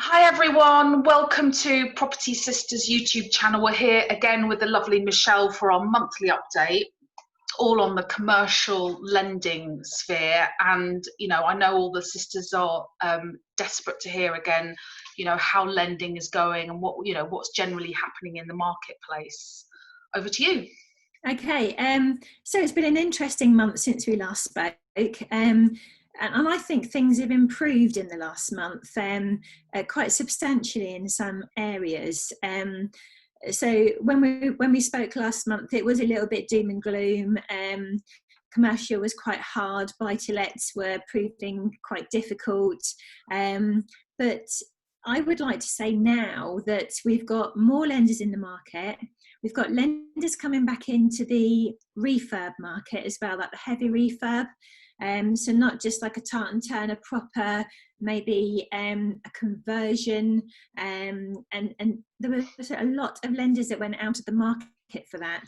Hi everyone, welcome to Property Sisters YouTube channel. We're here again with the lovely Michelle for our monthly update, all on the commercial lending sphere. And I know all the sisters are desperate to hear again, how lending is going and what's generally happening in the marketplace. Over to you. Okay, so it's been an interesting month since we last spoke. And I think things have improved in the last month, quite substantially in some areas. So when we spoke last month, it was a little bit doom and gloom. Commercial was quite hard. Buy-to-lets were proving quite difficult. But I would like to say now that we've got more lenders in the market. We've got lenders coming back into the refurb market as well, like the heavy refurb. So not just like a Tartan Turner proper, maybe a conversion, and there was a lot of lenders that went out of the market for that.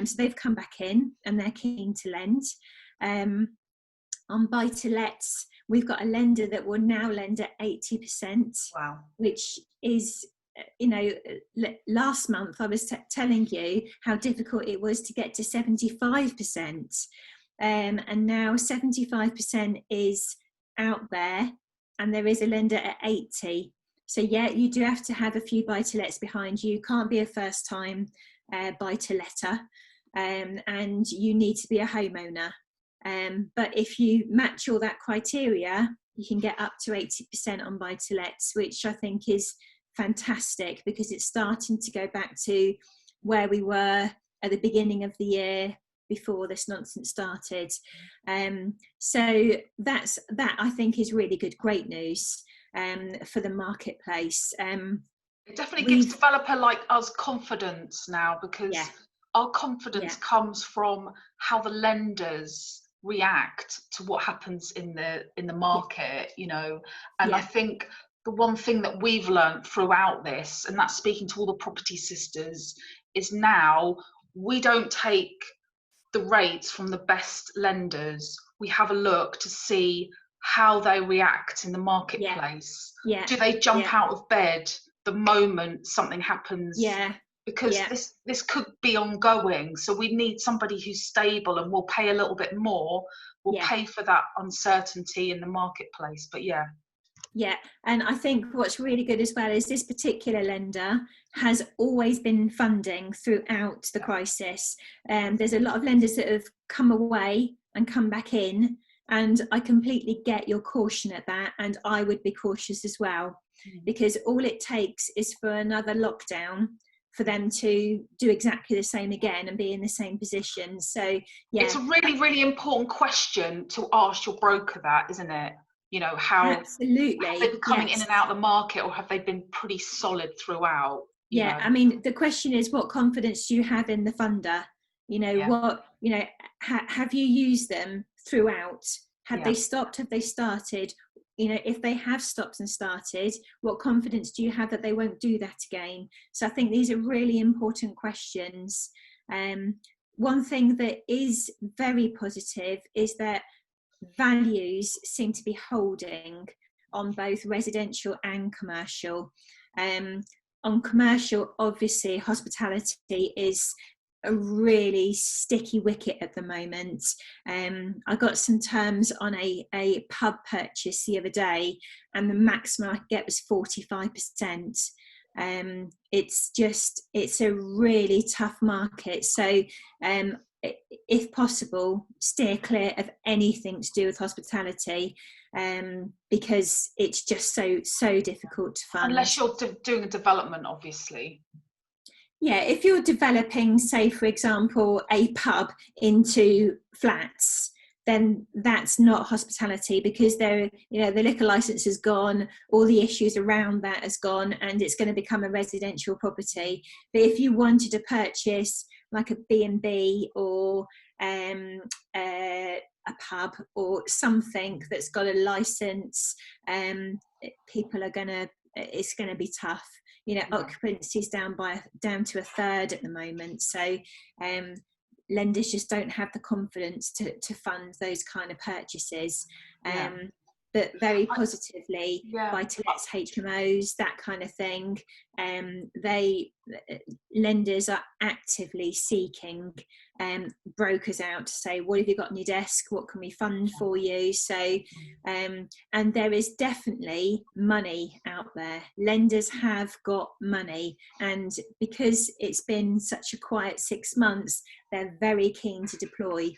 So they've come back in and they're keen to lend. On buy-to-lets, we've got a lender that will now lend at 80%. Wow. Which is, last month I was telling you how difficult it was to get to 75%. And now 75% is out there, and there is a lender at 80. So yeah, you do have to have a few buy-to-lets behind you. You can't be a first-time buy-to-letter, and you need to be a homeowner. But if you match all that criteria, you can get up to 80% on buy-to-lets, which I think is fantastic because it's starting to go back to where we were at the beginning of the year before this nonsense started. So that I think is really good, great news for the marketplace. It definitely gives a developer like us confidence now, because our confidence comes from how the lenders react to what happens in the market, and I think the one thing that we've learned throughout this, and that's speaking to all the property sisters, is now we don't take the rates from the best lenders. We have a look to see how they react in the marketplace. Do they jump out of bed the moment something happens? Because this could be ongoing, so we need somebody who's stable and will pay a little bit more, will pay for that uncertainty in the marketplace. But and I think what's really good as well is this particular lender has always been funding throughout the crisis. There's a lot of lenders that have come away and come back in, and I completely get your caution at that, and I would be cautious as well, because all it takes is for another lockdown for them to do exactly the same again and be in the same position. So it's a really, really important question to ask your broker, that, isn't it? How absolutely have they been coming in and out of the market, or have they been pretty solid throughout? I mean, the question is, what confidence do you have in the funder? Have you used them throughout? Have they stopped? Have they started? If they have stopped and started, what confidence do you have that they won't do that again? So I think these are really important questions. One thing that is very positive is that values seem to be holding on both residential and commercial. On commercial, obviously, hospitality is a really sticky wicket at the moment. I got some terms on a pub purchase the other day, and the maximum I could get was 45%. It's a really tough market. So if possible, steer clear of anything to do with hospitality, because it's just so difficult to fund. Unless you're doing a development, obviously. If you're developing, say for example, a pub into flats, then that's not hospitality, because the liquor license has gone, all the issues around that has gone, and it's going to become a residential property. But if you wanted to purchase like a B&B or a pub or something that's got a license, it's going to be tough. Occupancy is down to a third at the moment. So lenders just don't have the confidence to fund those kind of purchases. but very positively. Yeah. Buy-to-lets, HMOs, that kind of thing. Lenders are actively seeking brokers out to say, what have you got on your desk? What can we fund for you? So, and there is definitely money out there. Lenders have got money, and because it's been such a quiet 6 months, they're very keen to deploy.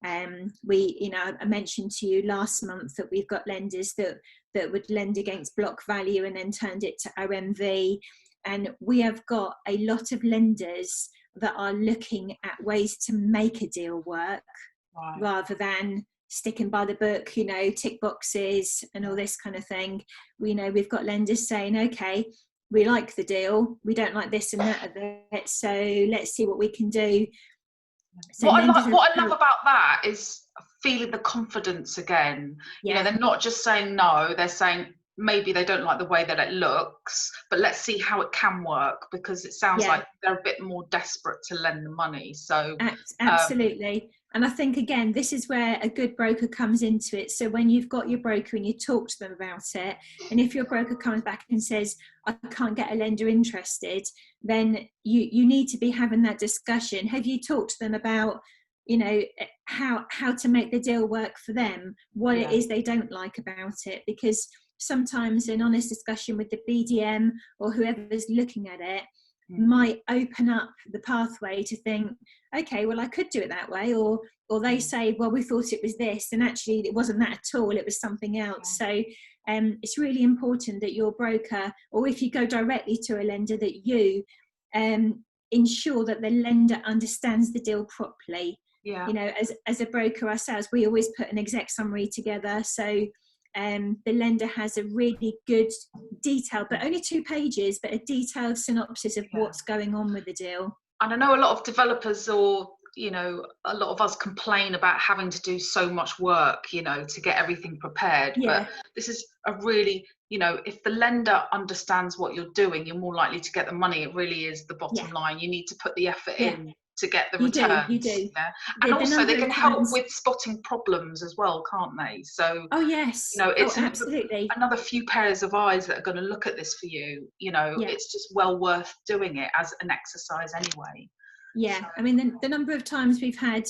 I mentioned to you last month that we've got lenders that would lend against block value and then turned it to OMV. And we have got a lot of lenders that are looking at ways to make a deal work, rather than sticking by the book, tick boxes and all this kind of thing. We've got lenders saying, okay, we like the deal, we don't like this and that of it, so let's see what we can do. So what I love about that is feeling the confidence again. Yeah. They're not just saying no, they're saying maybe they don't like the way that it looks, but let's see how it can work, because it sounds like they're a bit more desperate to lend the money. So absolutely. And I think, again, this is where a good broker comes into it. So when you've got your broker and you talk to them about it, and if your broker comes back and says, I can't get a lender interested, then you need to be having that discussion. Have you talked to them about, how to make the deal work for them, what it is they don't like about it? Because sometimes an honest discussion with the BDM or whoever's looking at it might open up the pathway to think, okay, well, I could do it that way, or they say, well, we thought it was this, and actually it wasn't that at all, it was something else. So it's really important that your broker, or if you go directly to a lender, that you ensure that the lender understands the deal properly. As a broker ourselves, we always put an exec summary together, so the lender has a really good detailed, but only 2 pages, but a detailed synopsis of what's going on with the deal. And I know a lot of developers, or a lot of us complain about having to do so much work, to get everything prepared. But this is a really, if the lender understands what you're doing, you're more likely to get the money. It really is the bottom line. You need to put the effort in to get the returns. You do. And also they can help with spotting problems as well, can't they? So it's absolutely another few pairs of eyes that are going to look at this for you. It's just well worth doing it as an exercise anyway. I mean, the number of times we've had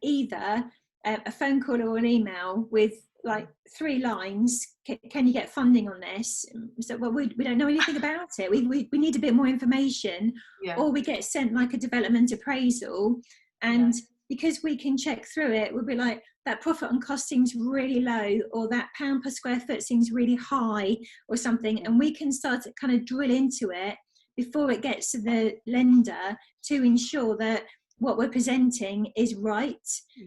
either a phone call or an email with like 3 lines, can you get funding on this? So, well, we don't know anything about it, we need a bit more information. Or we get sent like a development appraisal, and because we can check through it, we'll be like, that profit on cost seems really low, or that pound per square foot seems really high, or something, and we can start to kind of drill into it before it gets to the lender to ensure that what we're presenting is right.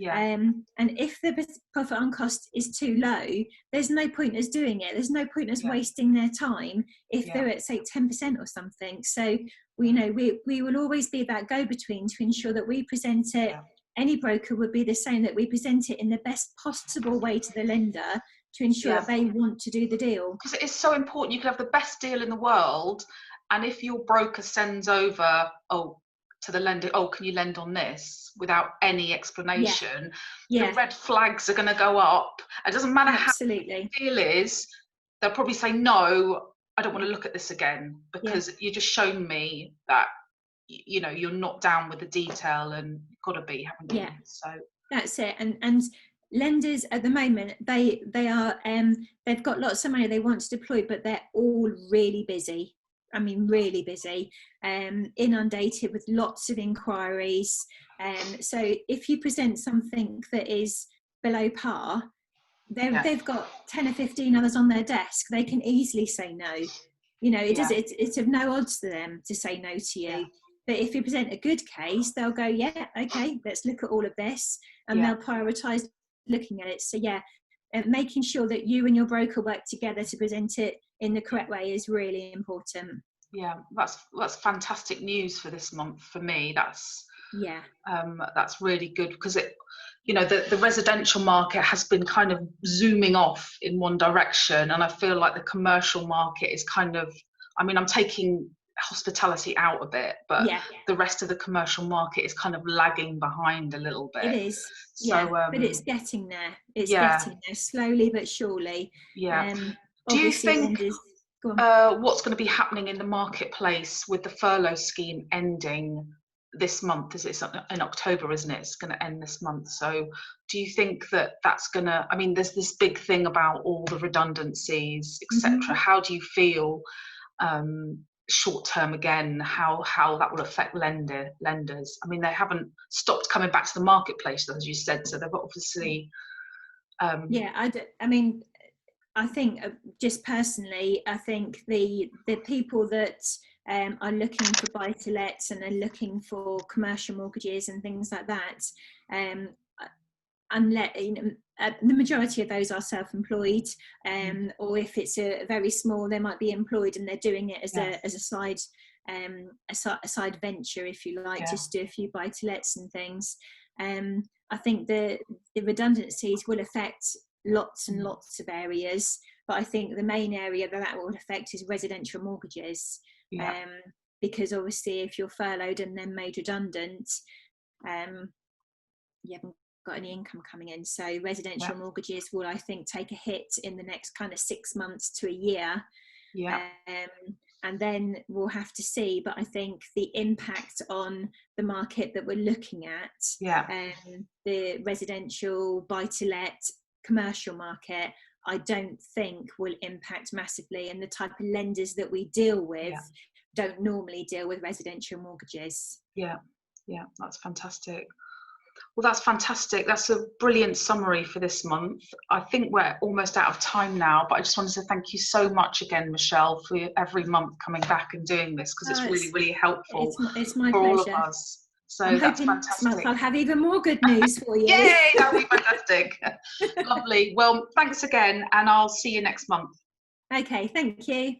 And if the profit on cost is too low, there's no point us doing it. There's no point us wasting their time if they're at, say, 10% or something. So we will always be that go-between to ensure that we present it. Any broker would be the same, that we present it in the best possible way to the lender to ensure that they want to do the deal. Because it is so important. You can have the best deal in the world, and if your broker sends over, to the lender, can you lend on this, without any explanation, the red flags are going to go up. It doesn't matter how the deal is, they'll probably say, no, I don't want to look at this again, because you're just showing me that you're not down with the detail, and you've got to be, haven't you? So that's it. And lenders at the moment, they are they've got lots of money they want to deploy, but they're all really busy. I mean, really busy, inundated with lots of inquiries. So if you present something that is below par, they've got 10 or 15 others on their desk. They can easily say no. It's of no odds to them to say no to you. But if you present a good case, they'll go, okay, let's look at all of this, and they'll prioritise looking at it. So making sure that you and your broker work together to present it in the correct way is really important. That's fantastic news for this month for me. That's really good, because it, the residential market has been kind of zooming off in one direction, and I feel like the commercial market is kind of, I'm taking hospitality out a bit, but the rest of the commercial market is kind of lagging behind a little bit. It is, so, but it's getting there. It's getting there slowly but surely. Do you think what's going to be happening in the marketplace with the furlough scheme ending this month? Is it in October, isn't it? It's going to end this month. So do you think that that's going to, I mean, there's this big thing about all the redundancies, etc. How do you feel short term again, how that will affect lenders? I mean, they haven't stopped coming back to the marketplace, as you said, so they've obviously I think just personally, I think the people that are looking for buy-to-lets and are looking for commercial mortgages and things like that, unless the majority of those are self-employed, or if it's a very small, they might be employed and they're doing it as a side side venture, if you like, just do a few buy-to-lets and things. I think the redundancies will affect lots and lots of areas, but I think the main area that will affect is residential mortgages, because obviously if you're furloughed and then made redundant, you haven't got any income coming in, so residential mortgages will, I think, take a hit in the next kind of 6 months to a year, and then we'll have to see. But I think the impact on the market that we're looking at, the residential buy-to-let commercial market, I don't think will impact massively, and the type of lenders that we deal with don't normally deal with residential mortgages. That's fantastic. Well, that's fantastic. That's a brilliant summary for this month. I think we're almost out of time now, but I just wanted to thank you so much again, Michelle, for every month coming back and doing this, because it's really, really helpful it's my for pleasure. all of us. So I'm that's hoping fantastic. Next month I'll have even more good news for you. Yay, that'll be fantastic. Lovely. Well, thanks again, and I'll see you next month. Okay, thank you.